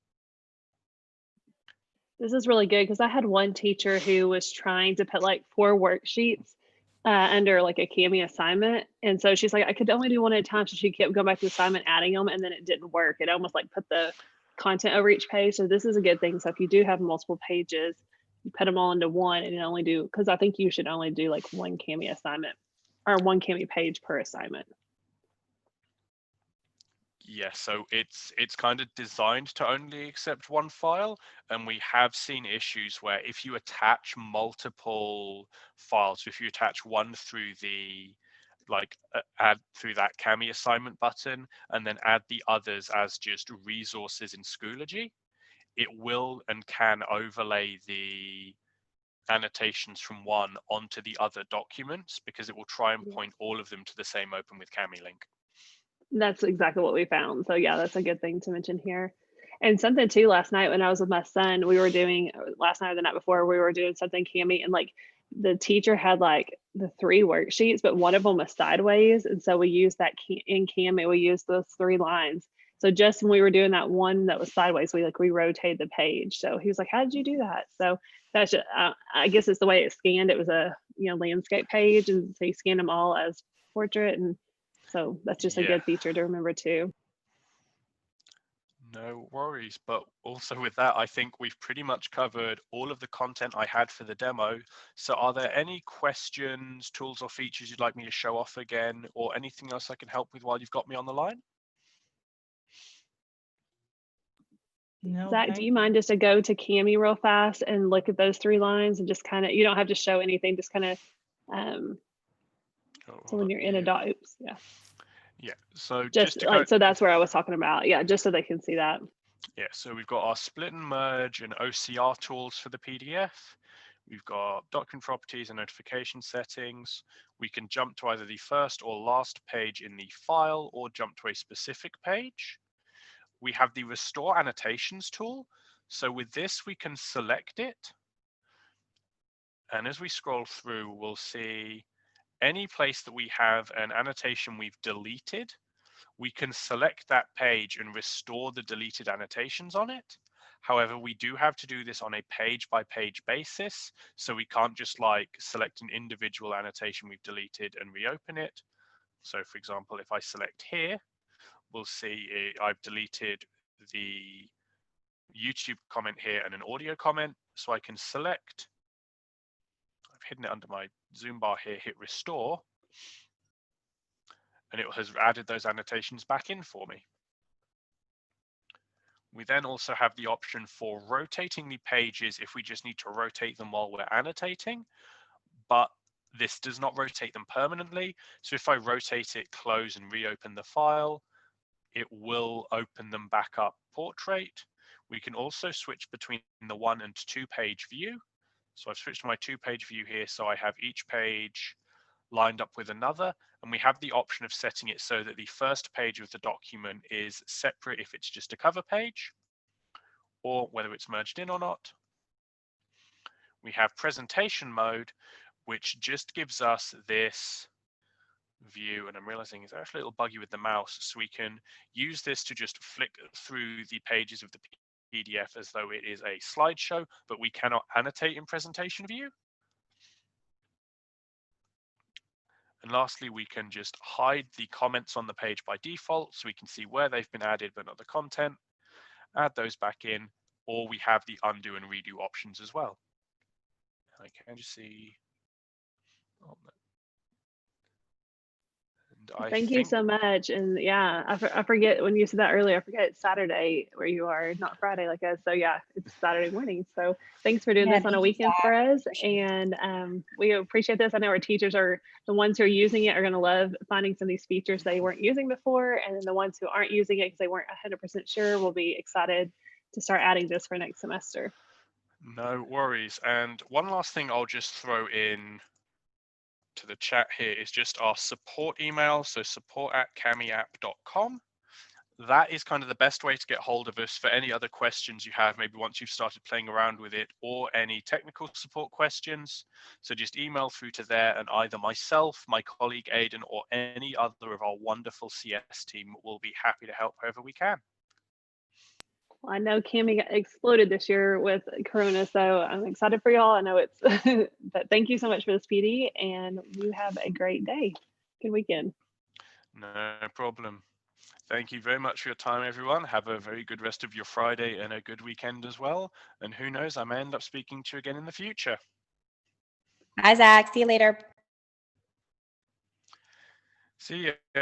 This is really good because I had one teacher who was trying to put like 4 worksheets under like a Kami assignment. And so she's like, I could only do one at a time. So she kept going back to the assignment, adding them, and then it didn't work. It almost like put the content over each page. So this is a good thing. So if you do have multiple pages, you put them all into one and only do, because I think you should only do like 1 Kami assignment or 1 Kami page per assignment. Yeah, so it's kind of designed to only accept 1 file, and we have seen issues where if you attach multiple files, so if you attach one through the add through that Kami assignment button and then add the others as just resources in Schoology, it will and can overlay the annotations from one onto the other documents, because it will try and point all of them to the same Open with Kami link. That's exactly what we found. So yeah, that's a good thing to mention here. And something too, last night when I was with my son, we were doing, last night or the night before, we were doing something Kami, and like the teacher had like the 3 worksheets, but one of them was sideways. And so we used that in Kami, we used those 3 lines. So just when we were doing that one that was sideways, we rotated the page. So he was like, "How did you do that?" So that's just, I guess it's the way it scanned. It was a landscape page, and so he scanned them all as portrait, and so that's just a Yeah. good feature to remember too. No worries, but also with that, I think we've pretty much covered all of the content I had for the demo. So are there any questions, tools, or features you'd like me to show off again, or anything else I can help with while you've got me on the line? No, Zach, thank do you mind just to go to Kami real fast and look at those 3 lines and just kind of, you don't have to show anything, just kind of, so when you're in a doc, oops, yeah. Yeah, so Just to like, so that's where I was talking about. Yeah, just so they can see that. Yeah, so we've got our split and merge and OCR tools for the PDF. We've got document properties and notification settings. We can jump to either the first or last page in the file or jump to a specific page. We have the restore annotations tool. So with this, we can select it. And as we scroll through, we'll see any place that we have an annotation we've deleted, we can select that page and restore the deleted annotations on it. However, we do have to do this on a page by page basis. So we can't just like select an individual annotation we've deleted and reopen it. So for example, if I select here, we'll see I've deleted the YouTube comment here and an audio comment. So I can select, I've hidden it under my Zoom bar here, hit restore, and it has added those annotations back in for me. We then also have the option for rotating the pages if we just need to rotate them while we're annotating, but this does not rotate them permanently. So if I rotate it, close and reopen the file, it will open them back up portrait. We can also switch between the 1 and 2 page view. So I've switched to my 2 page view here, so I have each page lined up with another, and we have the option of setting it so that the first page of the document is separate if it's just a cover page, or whether it's merged in or not. We have presentation mode, which just gives us this view, and I'm realizing it's actually a little buggy with the mouse, so we can use this to just flick through the pages of the PDF as though it is a slideshow, but we cannot annotate in presentation view. And lastly, we can just hide the comments on the page by default, so we can see where they've been added but not the content, add those back in, or we have the undo and redo options as well. I can just see. Oh, and Thank you so much. And yeah, I forget when you said that earlier, I forget it's Saturday where you are, not Friday like us. So yeah, it's Saturday morning. So thanks for doing Yeah, this on a thank you, weekend Zach. for us. Appreciate it. And we appreciate this. I know our teachers are the ones who are using it are going to love finding some of these features they weren't using before. And then the ones who aren't using it because they weren't 100% sure will be excited to start adding this for next semester. No worries. And one last thing I'll just throw in to the chat here is just our support email. So support@kamiapp.com. That is kind of the best way to get hold of us for any other questions you have, maybe once you've started playing around with it, or any technical support questions. So just email through to there, and either myself, my colleague Aidan, or any other of our wonderful CS team will be happy to help however we can. Well, I know Kami got exploded this year with Corona, so I'm excited for y'all. I know it's, but thank you so much for this, PD, and you have a great day. Good weekend. No problem. Thank you very much for your time, everyone. Have a very good rest of your Friday and a good weekend as well. And who knows, I may end up speaking to you again in the future. Bye, Zach. See you later. See you.